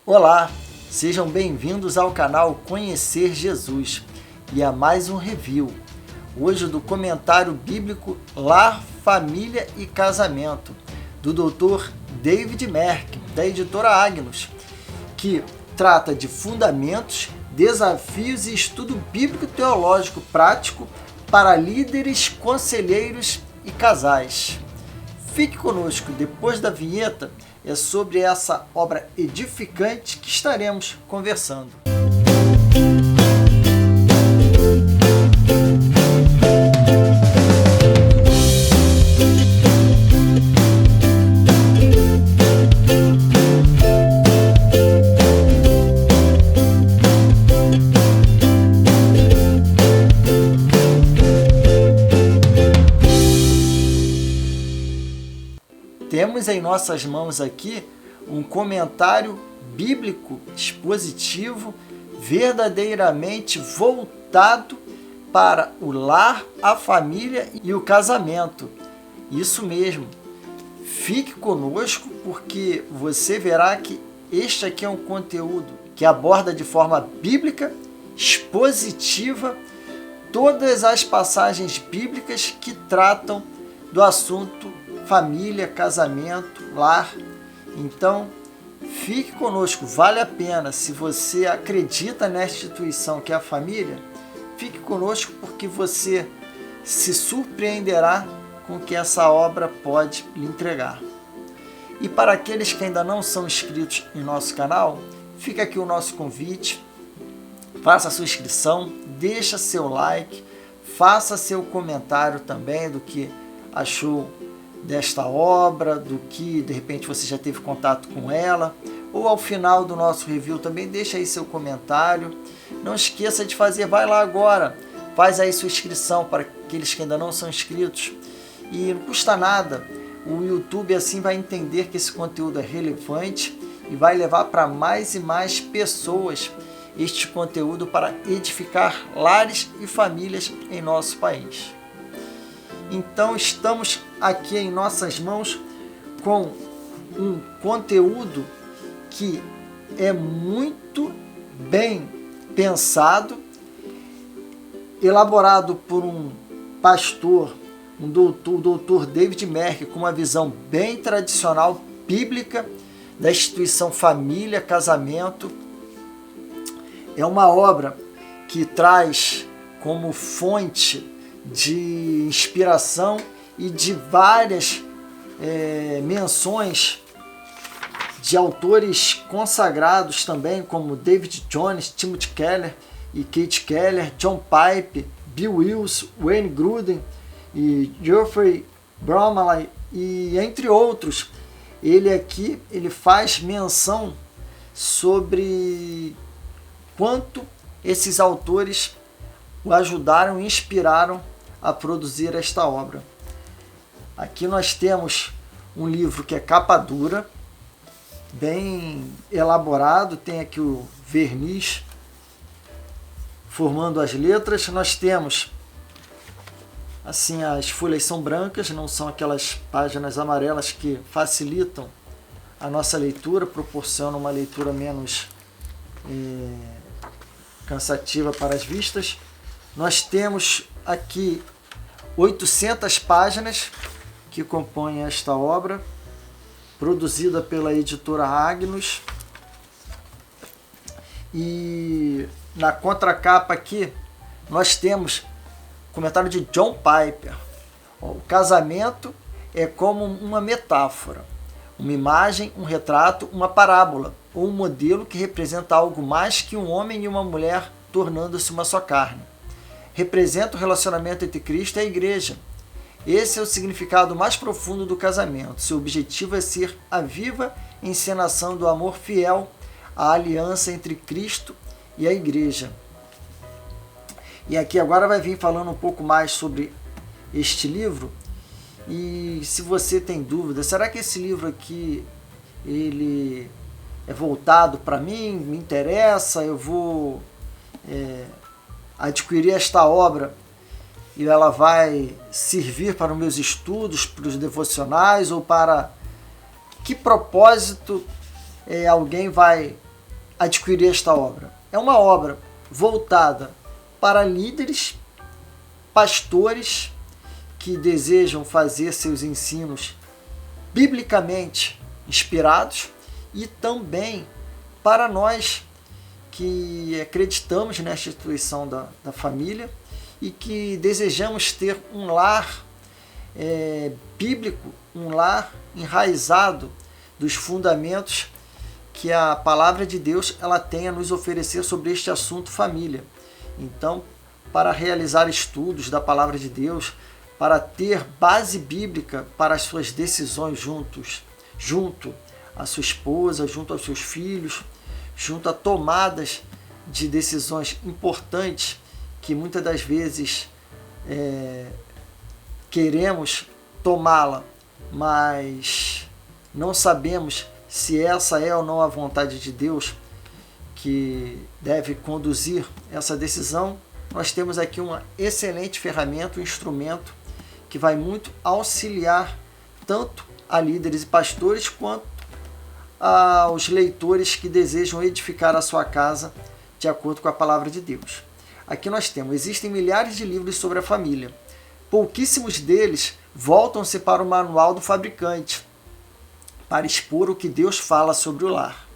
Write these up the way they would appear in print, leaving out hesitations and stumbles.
Olá, sejam bem-vindos ao canal Conhecer Jesus e a mais um review, hoje do comentário bíblico Lar, Família e Casamento, do Dr. David Merck, da editora Agnus, que trata de fundamentos, desafios e estudo bíblico-teológico prático para líderes, conselheiros e casais. Fique conosco, depois da vinheta, é sobre essa obra edificante que estaremos conversando. Temos em nossas mãos aqui um comentário bíblico expositivo verdadeiramente voltado para o lar, a família e o casamento. Isso mesmo. Fique conosco porque você verá que este aqui é um conteúdo que aborda de forma bíblica, expositiva, todas as passagens bíblicas que tratam do assunto família, casamento, lar. Então, fique conosco, vale a pena. Se você acredita nesta instituição que é a família, fique conosco porque você se surpreenderá com o que essa obra pode lhe entregar. E para aqueles que ainda não são inscritos em nosso canal, fica aqui o nosso convite. Faça a sua inscrição, deixa seu like, faça seu comentário também do que achou desta obra, do que de repente você já teve contato com ela, ou ao final do nosso review também deixa aí seu comentário. Não esqueça de fazer, vai lá agora, faz aí sua inscrição para aqueles que ainda não são inscritos, e não custa nada. O YouTube assim vai entender que esse conteúdo é relevante e vai levar para mais e mais pessoas este conteúdo para edificar lares e famílias em nosso país. Então estamos aqui em nossas mãos com um conteúdo que é muito bem pensado, elaborado por um pastor, o doutor David Merck, com uma visão bem tradicional, bíblica, da instituição família, casamento. É uma obra que traz como fonte de inspiração e de várias menções de autores consagrados também, como David Jones, Timothy Keller e Kate Keller, John Pipe, Bill Wills, Wayne Grudem e Geoffrey Bromley, e entre outros. Ele faz menção sobre quanto esses autores o ajudaram e inspiraram a produzir esta obra. Aqui nós temos um livro que é capa dura, bem elaborado, tem aqui o verniz formando as letras. Nós temos assim, as folhas são brancas, não são aquelas páginas amarelas que facilitam a nossa leitura, proporcionam uma leitura menos cansativa para as vistas. Nós temos aqui 800 páginas que compõem esta obra, produzida pela editora Agnus. E na contracapa aqui nós temos o comentário de John Piper. O casamento é como uma metáfora, uma imagem, um retrato, uma parábola, ou um modelo que representa algo mais que um homem e uma mulher tornando-se uma só carne. Representa o relacionamento entre Cristo e a Igreja. Esse é o significado mais profundo do casamento. Seu objetivo é ser a viva encenação do amor fiel, à aliança entre Cristo e a Igreja. E aqui agora vai vir falando um pouco mais sobre este livro. E se você tem dúvida, será que esse livro aqui ele é voltado para mim, me interessa, eu vou adquirir esta obra e ela vai servir para os meus estudos, para os devocionais, ou para que propósito alguém vai adquirir esta obra? É uma obra voltada para líderes, pastores que desejam fazer seus ensinos biblicamente inspirados e também para nós que acreditamos nesta instituição da família e que desejamos ter um lar bíblico, um lar enraizado dos fundamentos que a palavra de Deus ela tem a nos oferecer sobre este assunto família. Então, para realizar estudos da palavra de Deus, para ter base bíblica para as suas decisões junto à sua esposa, junto aos seus filhos, junto a tomadas de decisões importantes que muitas das vezes queremos tomá-la, mas não sabemos se essa é ou não a vontade de Deus que deve conduzir essa decisão. Nós temos aqui uma excelente ferramenta, um instrumento que vai muito auxiliar tanto a líderes e pastores quanto aos leitores que desejam edificar a sua casa de acordo com a palavra de Deus. Aqui nós temos, existem milhares de livros sobre a família. Pouquíssimos deles voltam-se para o manual do fabricante, para expor o que Deus fala sobre o lar.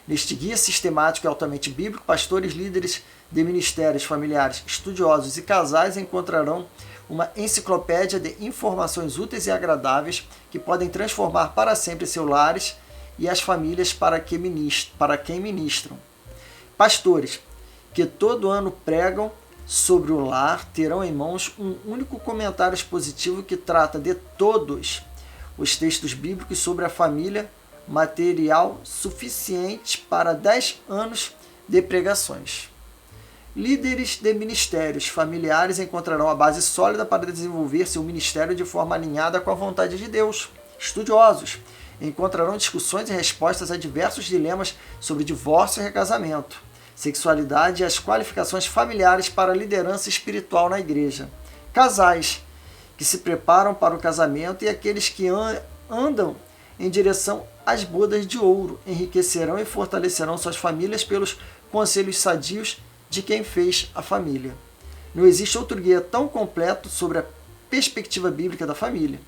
Neste guia sistemático e altamente bíblico, pastores, líderes de ministérios familiares, estudiosos e casais encontrarão uma enciclopédia de informações úteis e agradáveis que podem transformar para sempre seus lares e as famílias para quem ministram. Pastores que todo ano pregam sobre o lar terão em mãos um único comentário expositivo que trata de todos os textos bíblicos sobre a família, material suficiente para 10 anos de pregações. Líderes de ministérios familiares encontrarão a base sólida para desenvolver seu ministério de forma alinhada com a vontade de Deus. Estudiosos encontrarão discussões e respostas a diversos dilemas sobre divórcio e recasamento, sexualidade e as qualificações familiares para a liderança espiritual na igreja. Casais que se preparam para o casamento e aqueles que andam em direção às bodas de ouro enriquecerão e fortalecerão suas famílias pelos conselhos sadios de quem fez a família. Não existe outro guia tão completo sobre a perspectiva bíblica da família.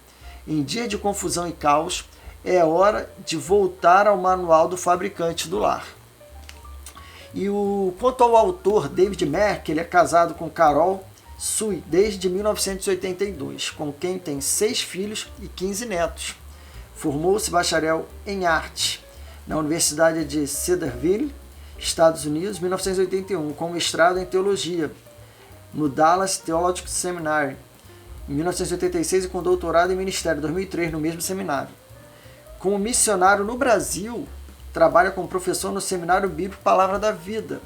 Em dia de confusão e caos, é hora de voltar ao manual do fabricante do lar. E quanto ao autor David Merck, ele é casado com Carol Sui desde 1982, com quem tem 6 filhos e 15 netos. Formou-se bacharel em arte na Universidade de Cedarville, Estados Unidos, 1981, com mestrado em teologia no Dallas Theological Seminary, em 1986, e com doutorado em ministério, em 2003, no mesmo seminário. Como missionário no Brasil, trabalha como professor no Seminário Bíblico Palavra da Vida,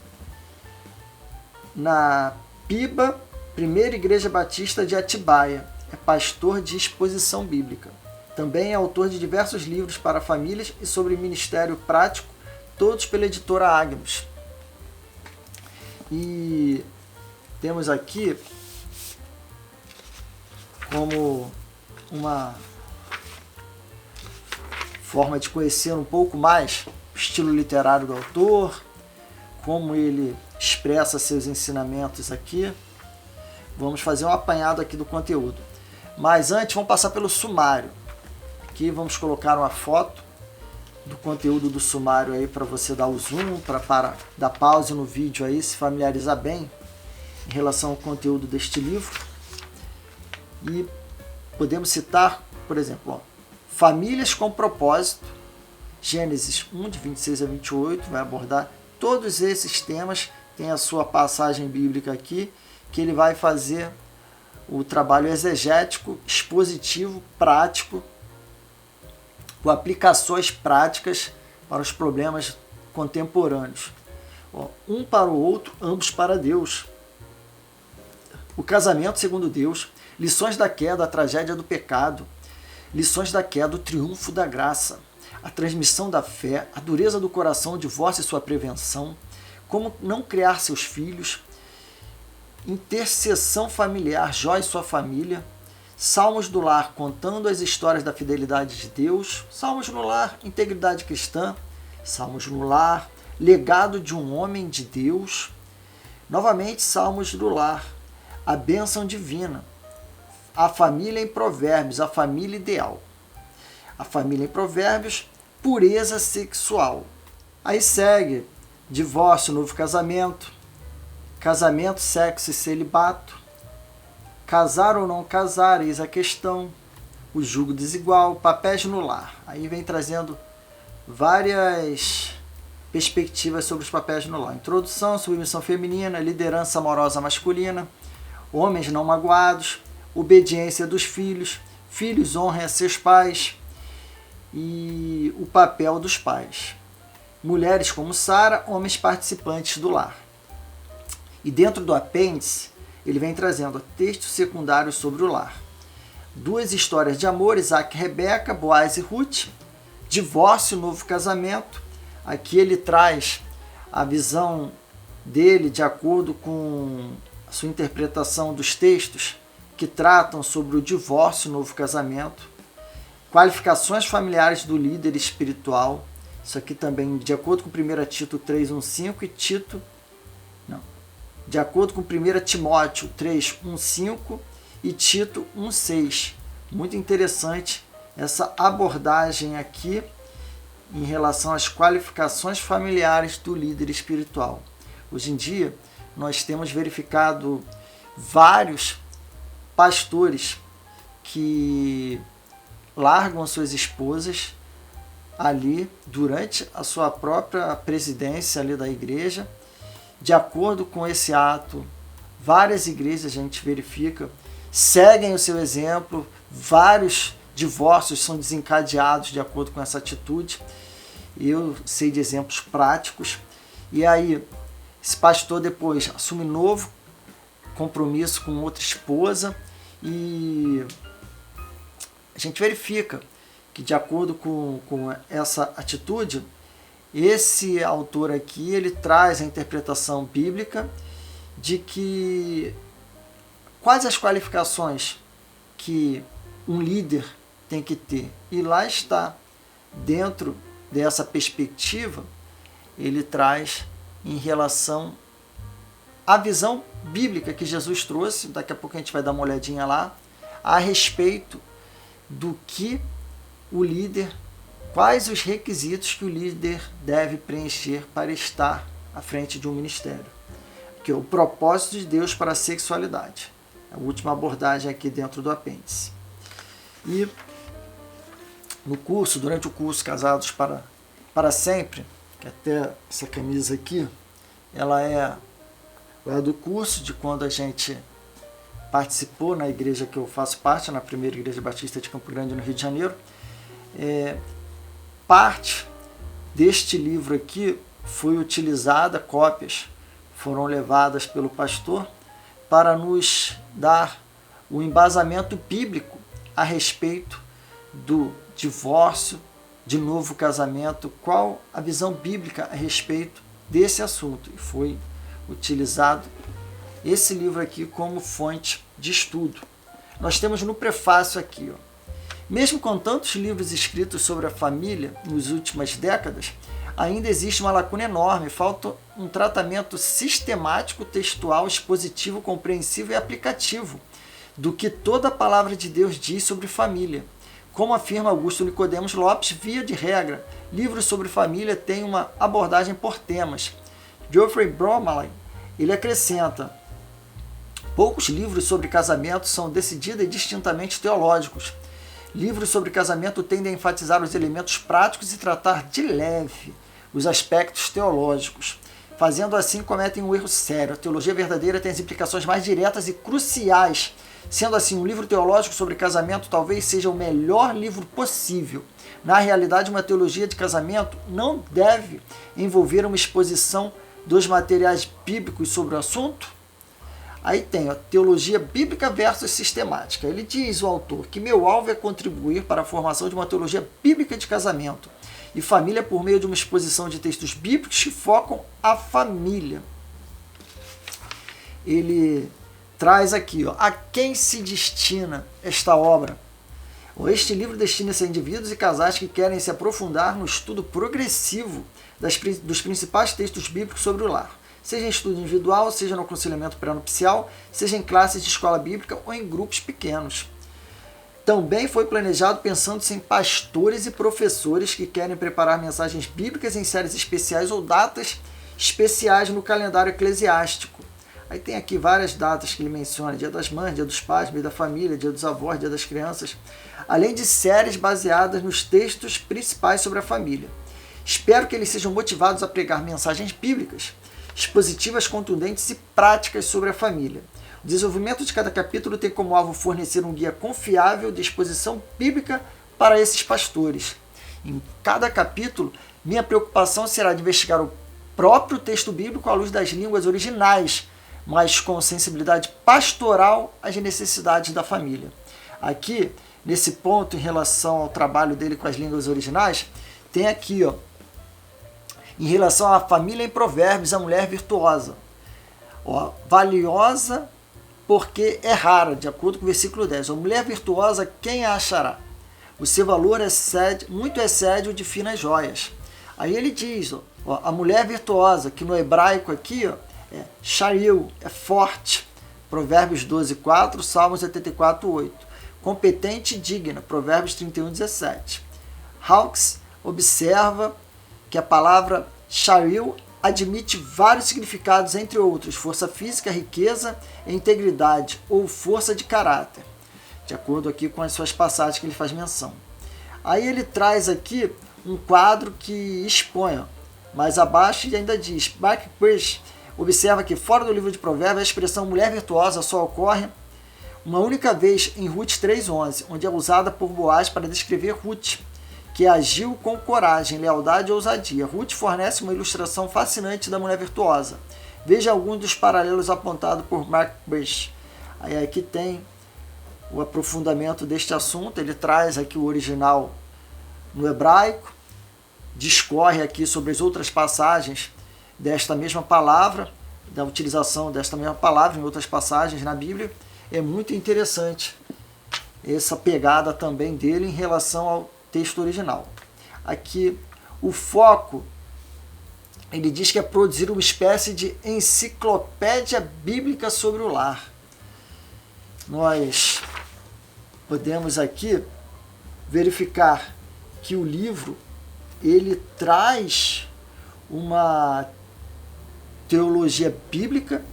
na PIBA, Primeira Igreja Batista de Atibaia. É pastor de exposição bíblica. Também é autor de diversos livros para famílias e sobre ministério prático, todos pela editora Agnus. E temos aqui como uma forma de conhecer um pouco mais o estilo literário do autor, como ele expressa seus ensinamentos aqui. Vamos fazer um apanhado aqui do conteúdo. Mas antes, vamos passar pelo sumário. Aqui vamos colocar uma foto do conteúdo do sumário aí para você dar o zoom, para dar pause no vídeo aí, se familiarizar bem em relação ao conteúdo deste livro. E podemos citar, por exemplo, Famílias com Propósito, Gênesis 1, de 26 a 28, vai abordar todos esses temas. Tem a sua passagem bíblica aqui, que ele vai fazer o trabalho exegético, expositivo, prático, com aplicações práticas para os problemas contemporâneos. Um para o outro, ambos para Deus. O casamento segundo Deus, lições da queda, a tragédia do pecado, lições da queda, o triunfo da graça, a transmissão da fé, a dureza do coração, o divórcio e sua prevenção, como não criar seus filhos, intercessão familiar, Jó e sua família, Salmos do lar, contando as histórias da fidelidade de Deus, Salmos no lar, integridade cristã, Salmos no lar, legado de um homem de Deus. Novamente, Salmos do Lar, a bênção divina, a família em Provérbios, a família ideal. A família em Provérbios, pureza sexual. Aí segue divórcio, novo casamento, casamento, sexo e celibato, casar ou não casar, eis a questão, o jugo desigual, papéis no lar. Aí vem trazendo várias perspectivas sobre os papéis no lar. Introdução, submissão feminina, liderança amorosa masculina, homens não magoados, obediência dos filhos, filhos honrem a seus pais e o papel dos pais. Mulheres como Sara, homens participantes do lar. E dentro do apêndice, ele vem trazendo textos secundários sobre o lar. 2 histórias de amor, Isaac e Rebeca, Boaz e Ruth, divórcio, novo casamento. Aqui ele traz a visão dele de acordo com a sua interpretação dos textos que tratam sobre o divórcio, novo casamento. Qualificações familiares do líder espiritual. Isso aqui também de acordo com 1 Tito 3:1,5 e Tito... Não. De acordo com 1 Timóteo 3:1,5 e Tito 1:6. Muito interessante essa abordagem aqui em relação às qualificações familiares do líder espiritual. Hoje em dia, nós temos verificado vários pastores que largam suas esposas ali durante a sua própria presidência ali da igreja. De acordo com esse ato, várias igrejas a gente verifica seguem o seu exemplo, vários divórcios são desencadeados de acordo com essa atitude. Eu sei de exemplos práticos. E aí, esse pastor depois assume novo compromisso com outra esposa e a gente verifica que de acordo com essa atitude, esse autor aqui ele traz a interpretação bíblica de que quais as qualificações que um líder tem que ter. E lá está, dentro dessa perspectiva, ele traz em relação à visão bíblica que Jesus trouxe, daqui a pouco a gente vai dar uma olhadinha lá, a respeito do que o líder, quais os requisitos que o líder deve preencher para estar à frente de um ministério. Que é o propósito de Deus para a sexualidade. A última abordagem aqui dentro do apêndice. E no curso, durante o curso Casados para Sempre, que até essa camisa aqui, ela é do curso de quando a gente participou na igreja que eu faço parte, na primeira igreja batista de Campo Grande, no Rio de Janeiro. Parte deste livro aqui foi utilizada, cópias foram levadas pelo pastor para nos dar o embasamento bíblico a respeito do divórcio, de novo casamento, qual a visão bíblica a respeito desse assunto. E foi utilizado esse livro aqui como fonte de estudo. Nós temos no prefácio aqui, mesmo com tantos livros escritos sobre a família nas últimas décadas, ainda existe uma lacuna enorme, falta um tratamento sistemático, textual, expositivo, compreensivo e aplicativo do que toda a palavra de Deus diz sobre família. Como afirma Augusto Nicodemos Lopes, via de regra, livros sobre família têm uma abordagem por temas. Geoffrey Bromley, ele acrescenta: poucos livros sobre casamento são decidida e distintamente teológicos. Livros sobre casamento tendem a enfatizar os elementos práticos e tratar de leve os aspectos teológicos. Fazendo assim, cometem um erro sério. A teologia verdadeira tem as implicações mais diretas e cruciais. Sendo assim, um livro teológico sobre casamento talvez seja o melhor livro possível. Na realidade, uma teologia de casamento não deve envolver uma exposição dos materiais bíblicos sobre o assunto. Aí tem a teologia bíblica versus sistemática. Ele diz, o autor, que meu alvo é contribuir para a formação de uma teologia bíblica de casamento e família por meio de uma exposição de textos bíblicos que focam a família. Ele traz aqui, a quem se destina esta obra? Este livro destina-se a indivíduos e casais que querem se aprofundar no estudo progressivo dos principais textos bíblicos sobre o lar, seja em estudo individual, seja no aconselhamento pré-nupcial, seja em classes de escola bíblica ou em grupos pequenos. Também foi planejado pensando-se em pastores e professores que querem preparar mensagens bíblicas em séries especiais ou datas especiais no calendário eclesiástico. Aí tem aqui várias datas que ele menciona: Dia das Mães, Dia dos Pais, Dia da Família, Dia dos Avós, Dia das Crianças, além de séries baseadas nos textos principais sobre a família. Espero que eles sejam motivados a pregar mensagens bíblicas, expositivas, contundentes e práticas sobre a família. O desenvolvimento de cada capítulo tem como alvo fornecer um guia confiável de exposição bíblica para esses pastores. Em cada capítulo, minha preocupação será de investigar o próprio texto bíblico à luz das línguas originais, mas com sensibilidade pastoral às necessidades da família. Aqui, nesse ponto, em relação ao trabalho dele com as línguas originais, tem aqui, em relação à família em Provérbios, a mulher virtuosa. Valiosa porque é rara, de acordo com o versículo 10. A mulher virtuosa, quem a achará? O seu valor muito excede o de finas joias. Aí ele diz, a mulher virtuosa, que no hebraico aqui, é Sharil, é forte, Provérbios 12:4, Salmos 84:8. Competente e digna, Provérbios 31:17. Hawkes observa que a palavra Sharil admite vários significados, entre outros, força física, riqueza, integridade ou força de caráter, de acordo aqui com as suas passagens que ele faz menção. Aí ele traz aqui um quadro que expõe, mais abaixo, e ainda diz: Mark Bush observa que fora do livro de Provérbios a expressão mulher virtuosa só ocorre uma única vez em Ruth 3:11, onde é usada por Boaz para descrever Ruth, que agiu com coragem, lealdade e ousadia. Ruth fornece uma ilustração fascinante da mulher virtuosa. Veja alguns dos paralelos apontados por Mark Bush. Aí aqui tem o aprofundamento deste assunto, ele traz aqui o original no hebraico, discorre aqui sobre as outras passagens desta mesma palavra, da utilização desta mesma palavra em outras passagens na Bíblia. É muito interessante essa pegada também dele em relação ao texto original. Aqui o foco, ele diz que é produzir uma espécie de enciclopédia bíblica sobre o lar. Nós podemos aqui verificar que o livro ele traz uma teologia bíblica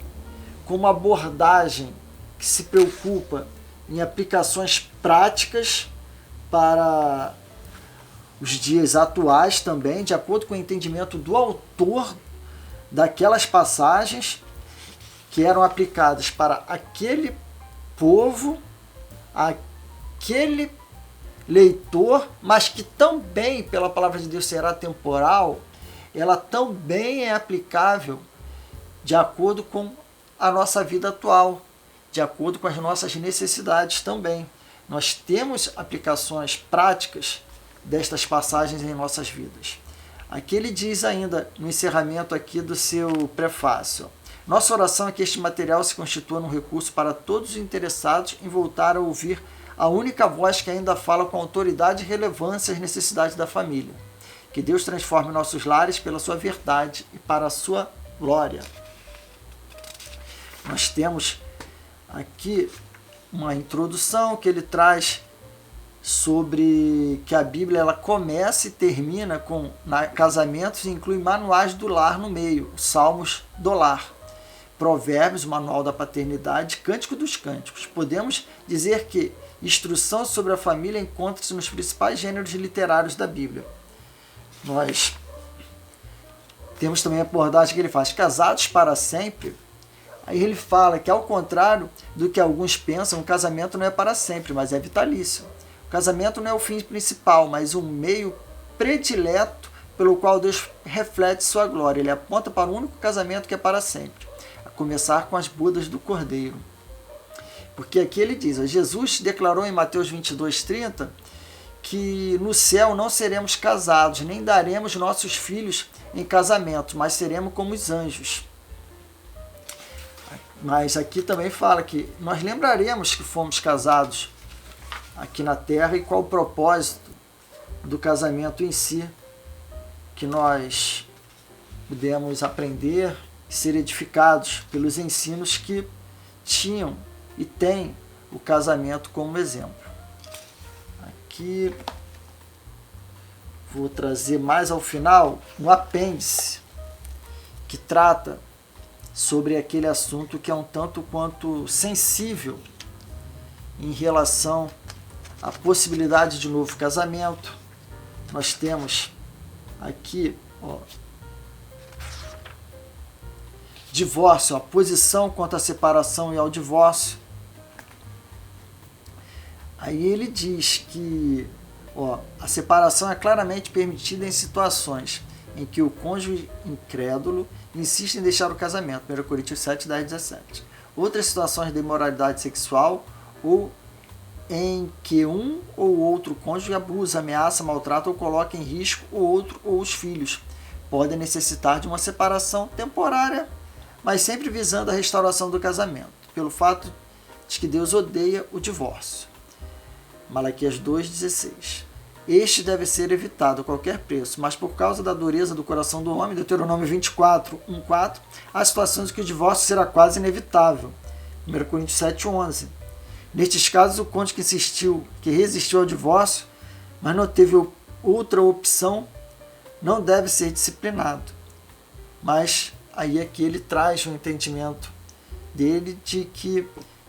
com uma abordagem que se preocupa em aplicações práticas para os dias atuais também, de acordo com o entendimento do autor daquelas passagens que eram aplicadas para aquele povo, aquele leitor, mas que também, pela palavra de Deus, será temporal, ela também é aplicável de acordo com a nossa vida atual, de acordo com as nossas necessidades também. Nós temos aplicações práticas destas passagens em nossas vidas. Aqui ele diz ainda, no encerramento aqui do seu prefácio: nossa oração é que este material se constitua num recurso para todos os interessados em voltar a ouvir a única voz que ainda fala com autoridade e relevância às necessidades da família. Que Deus transforme nossos lares pela sua verdade e para a sua glória. Nós temos aqui uma introdução que ele traz sobre que a Bíblia ela começa e termina com casamentos e inclui manuais do lar no meio, Salmos do lar, Provérbios, Manual da Paternidade, Cântico dos Cânticos. Podemos dizer que instrução sobre a família encontra-se nos principais gêneros literários da Bíblia. Nós temos também a abordagem que ele faz, casados para sempre. Aí ele fala que, ao contrário do que alguns pensam, o casamento não é para sempre, mas é vitalício. O casamento não é o fim principal, mas um meio predileto pelo qual Deus reflete sua glória. Ele aponta para o único casamento que é para sempre, a começar com as bodas do Cordeiro. Porque aqui ele diz, Jesus declarou em Mateus 22:30 que no céu não seremos casados, nem daremos nossos filhos em casamento, mas seremos como os anjos. Mas aqui também fala que nós lembraremos que fomos casados aqui na Terra e qual o propósito do casamento em si, que nós pudemos aprender e ser edificados pelos ensinos que tinham e têm o casamento como exemplo. Aqui vou trazer mais ao final um apêndice que trata sobre aquele assunto que é um tanto quanto sensível em relação à possibilidade de novo casamento. Nós temos aqui, divórcio, a posição quanto à separação e ao divórcio. Aí ele diz que a separação é claramente permitida em situações em que o cônjuge incrédulo insiste em deixar o casamento, 1 Coríntios 7, 10, 17. Outras situações de imoralidade sexual ou em que um ou outro cônjuge abusa, ameaça, maltrata ou coloca em risco o outro ou os filhos, podem necessitar de uma separação temporária, mas sempre visando a restauração do casamento, pelo fato de que Deus odeia o divórcio. Malaquias 2,16. Este deve ser evitado a qualquer preço, mas por causa da dureza do coração do homem, Deuteronômio 24, 1,4, há situações em que o divórcio será quase inevitável, 1 Coríntios 7,11. Nestes casos, o cônjuge que resistiu ao divórcio, mas não teve outra opção, não deve ser disciplinado. Mas aí é que ele traz o entendimento dele de que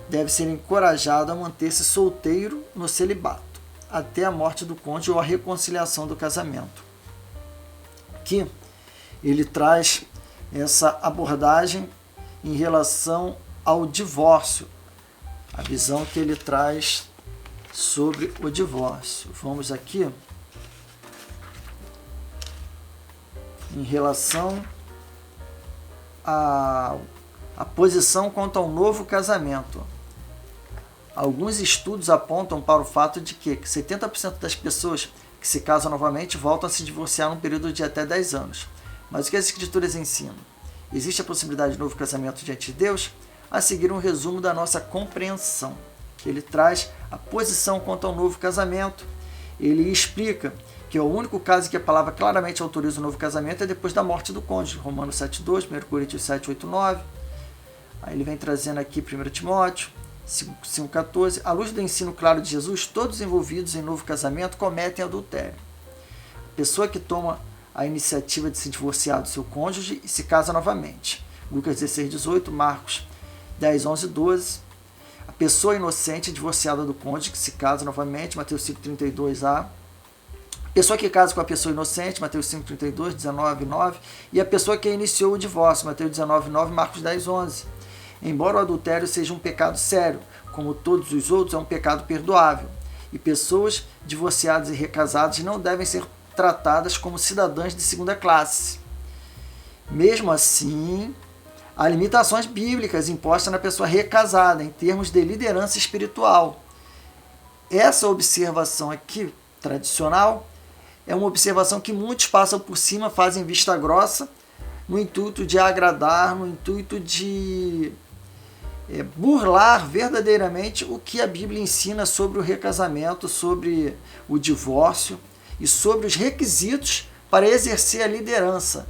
deve ser encorajado a manter-se solteiro no celibato, até a morte do cônjuge ou a reconciliação do casamento. Aqui ele traz essa abordagem em relação ao divórcio, a visão que ele traz sobre o divórcio. Vamos aqui em relação à posição quanto ao novo casamento. Alguns estudos apontam para o fato de que 70% das pessoas que se casam novamente voltam a se divorciar num período de até 10 anos. Mas o que as Escrituras ensinam? Existe a possibilidade de novo casamento diante de Deus? A seguir um resumo da nossa compreensão. Ele traz a posição quanto ao novo casamento. Ele explica que o único caso em que a palavra claramente autoriza o novo casamento é depois da morte do cônjuge. Romanos 7,2, 1 Coríntios 7, 8, 9. Aí ele vem trazendo aqui 1 Timóteo 5,14. À luz do ensino claro de Jesus, todos envolvidos em novo casamento cometem adultério. A pessoa que toma a iniciativa de se divorciar do seu cônjuge e se casa novamente. Lucas 16, 18, Marcos 10, 11, 12. A pessoa inocente divorciada do cônjuge que se casa novamente, Mateus 5, 32a. A pessoa que casa com a pessoa inocente, Mateus 5, 32, 19, 9. E a pessoa que iniciou o divórcio, Mateus 19, 9, Marcos 10, 11. Embora o adultério seja um pecado sério, como todos os outros, é um pecado perdoável. E pessoas divorciadas e recasadas não devem ser tratadas como cidadãs de segunda classe. Mesmo assim, há limitações bíblicas impostas na pessoa recasada em termos de liderança espiritual. Essa observação aqui, tradicional, é uma observação que muitos passam por cima, fazem vista grossa, no intuito de agradar, no intuito de burlar verdadeiramente o que a Bíblia ensina sobre o recasamento, sobre o divórcio e sobre os requisitos para exercer a liderança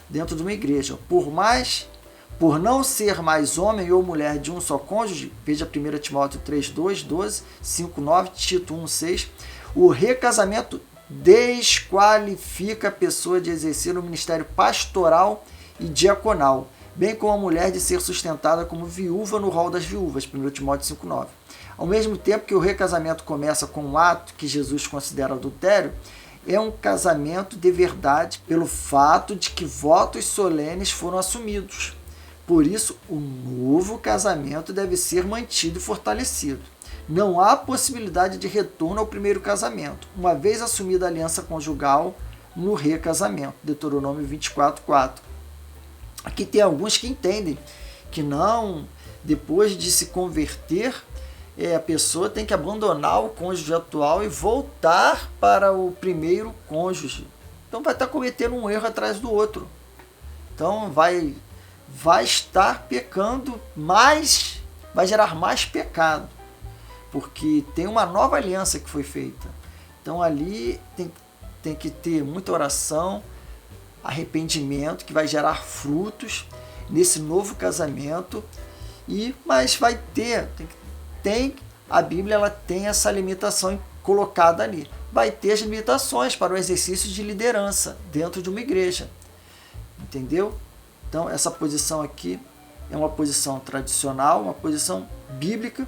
dentro de uma igreja. Por não ser mais homem ou mulher de um só cônjuge, veja 1 Timóteo 3, 2, 12, 5, 9, Tito 1, 6, o recasamento desqualifica a pessoa de exercer o ministério pastoral e diaconal, bem como a mulher de ser sustentada como viúva no rol das viúvas, 1 Timóteo 5, 9. Ao mesmo tempo que o recasamento começa com um ato que Jesus considera adultério, é um casamento de verdade pelo fato de que votos solenes foram assumidos. Por isso, o novo casamento deve ser mantido e fortalecido. Não há possibilidade de retorno ao primeiro casamento, uma vez assumida a aliança conjugal no recasamento. Deuteronômio 24, 4. Aqui tem alguns que entendem que não, depois de se converter, a pessoa tem que abandonar o cônjuge atual e voltar para o primeiro cônjuge. Então vai estar cometendo um erro atrás do outro. Então vai estar pecando mais, vai gerar mais pecado. porque tem uma nova aliança que foi feita. Então ali tem que ter muita oração, arrependimento, que vai gerar frutos nesse novo casamento. Mas vai ter, a Bíblia ela tem essa limitação colocada ali. Vai ter as limitações para o exercício de liderança dentro de uma igreja. Entendeu? Então, essa posição aqui é uma posição tradicional, uma posição bíblica,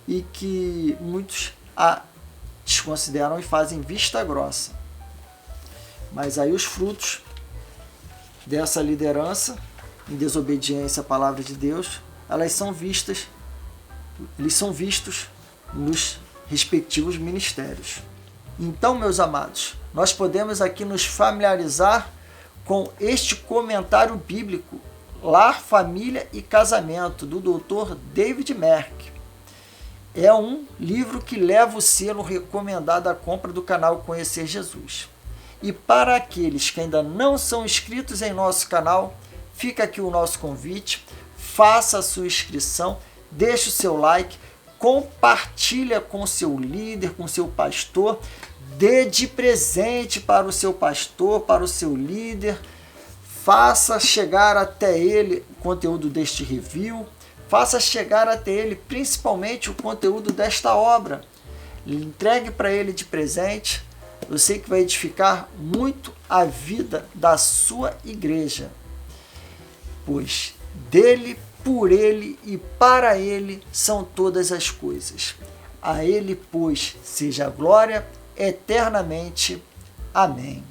e que muitos a desconsideram e fazem vista grossa. Mas aí os frutos dessa liderança, em desobediência à palavra de Deus, eles são vistos nos respectivos ministérios. Então, meus amados, nós podemos aqui nos familiarizar com este comentário bíblico, Lar, Família e Casamento, do Dr. David Merck. É um livro que leva o selo recomendado à compra do canal Conhecer Jesus. E para aqueles que ainda não são inscritos em nosso canal, fica aqui o nosso convite, faça a sua inscrição, deixe o seu like, compartilha com seu líder, com seu pastor, dê de presente para o seu pastor, para o seu líder, faça chegar até ele o conteúdo deste review, faça chegar até ele principalmente o conteúdo desta obra, entregue para ele de presente. Eu sei que vai edificar muito a vida da sua igreja, pois dele, por ele e para ele são todas as coisas. A ele, pois, seja a glória eternamente. Amém.